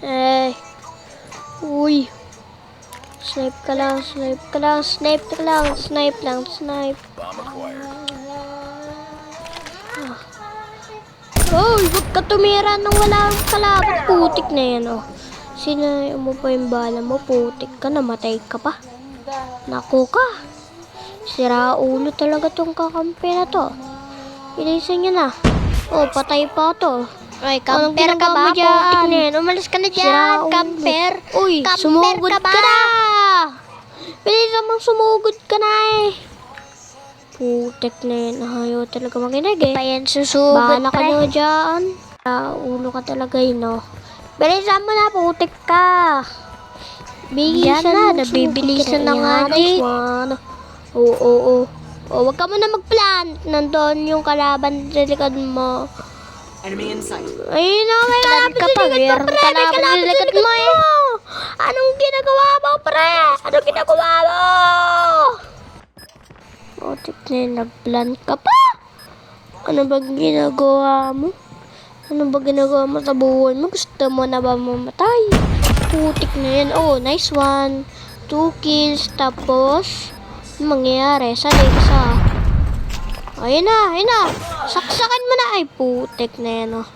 Eh. Uy. Snipe ka lang, snipe ka lang, snipe ka lang, snipe lang, snipe. Hoy, huwag ka tumira nang wala ang kalaban. Putik na yan, oh. Sinaya mo pa yung bala mo, putik ka, namatay ka pa. Naku ka. Sira ulo talaga tong kakampi na to. Bilisan nyo na. Oh, patay pa to. Ay, camper ka ba? Putik na yan. Umalis ka na dyan, camper. Uy, Camper sumugod ka ba? ka na. Bilisan mong sumugod ka na eh. Putik na yan. Ayaw talaga makinig eh. Pa yan susugod, Bahala ka pre. na dyan. Ulo ka talaga yun, no? Bilisan mo na, putik ka. Yan na, nabibilisan na nga di. Oo. Oh, wag ka muna mag-plant. Nandun yung kalaban sa likod mo. Enemy in sight. Ayun na, may kalaban ka sa pa, likod mo, meron pre. May kalaban kalaban sa sa likod likod mo, mo. Anong ginagawa mo, pre? Anong ginagawa mo? Putik na yun, nag-plant ka pa. Ano ba ginagawa mo? Ano ba ginagawa mo sa buhay mo? Gusto mo na ba mamatay? Putik na yan. Oh, nice one. 2 kills. Tapos, ano mangyayari? Sanay ka sa... Ayun na. Saksakan mo na. Ay, putik na yan, oh.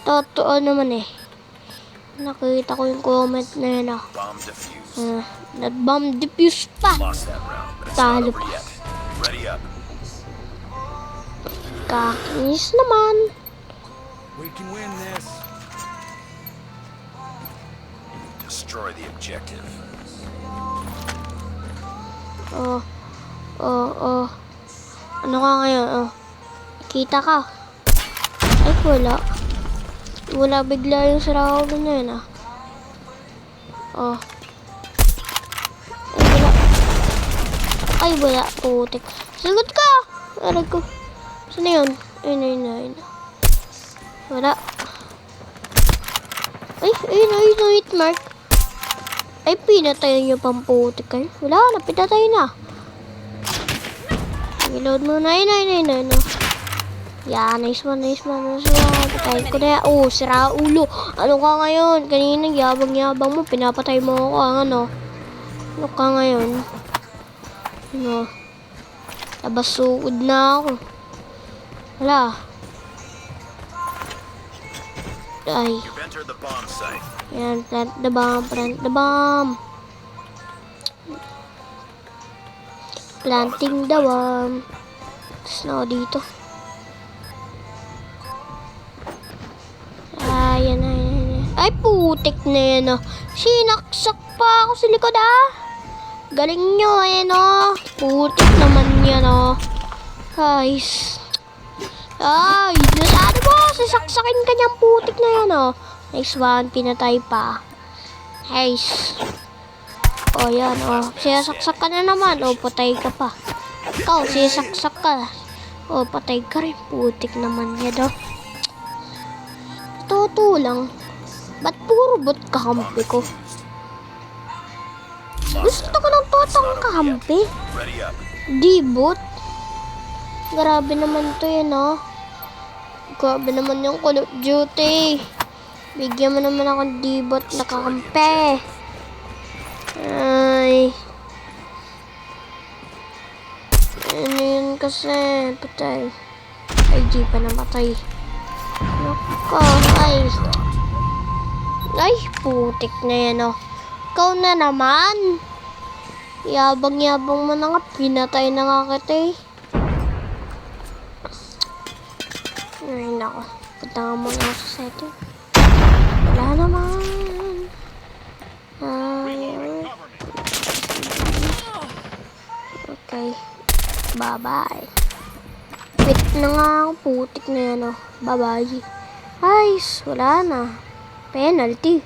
Totoo naman eh. Nakita ko yung comment na yan, oh. Bomb defused. Nag-bomb defuse pa. Lost that round, but it's Talo not over pa. yet. Ready up. Kakinis naman. We can win this. Destroy the objective. Oh. Ano ka ngayon? Oh. Kita ka. Ay, wala. Wala bigla yung saraulo na yun, ah. Oh. Ay, wala. Putik. Sagot ka! Aray ko. Saan na yun? Ayun. Wala. Ayun, hit mark. Ay, pinatay niyo pang putik kayo. Wala na, pinatay na. Reload mo na. Ayun. Yeah, nice one. Patay ko na yan. Oh, sira ulo. Ano ka ngayon? Kanina, yabang mo. Pinapatay mo ako. Ano ka ngayon? Ano? Nabasugod na ako. Wala. Ay. You've entered the bomb site. Yan, plant the bomb. Planting the bomb. Tapos na ako dito. Ayan. Ay, putik na yan, oh. Sinaksak pa ako sa likod, ah. Galing nyo, ayan, oh. Putik naman yan, oh. Guys. Ay, nasaan mo? Sasaksakin ka niyang putik na yan, oh. Nice one, pinatay pa. Nice. Oh, yan, oh. Sisaksak ka na naman. Oh, patay ka pa. Ikaw, sisaksak ka. Oh, patay ka rin. Putik naman yan, oh. Totoo lang. Ba't puro bot kakampi ko? Gusto ko ng totong kakampi. Ready up. Di bot. Grabe naman to yan, oh. Grabe naman yung Call of Duty. Bigyan mo naman ako di-bot na kakampi. Ay. Ano yun kasi? Patay. Ay, di pa namatay. Naku, ay, putik na yan, oh. Ikaw na naman. Yabang-yabang mo na nga. Pinatay na nga kita, eh. Ay, nako. Punta nga muna ako sa setting. Wala naman. Okay. Bye-bye. Wait na nga ako. Putik na yan, oh. Bye-bye. Ay, wala na. Penalty.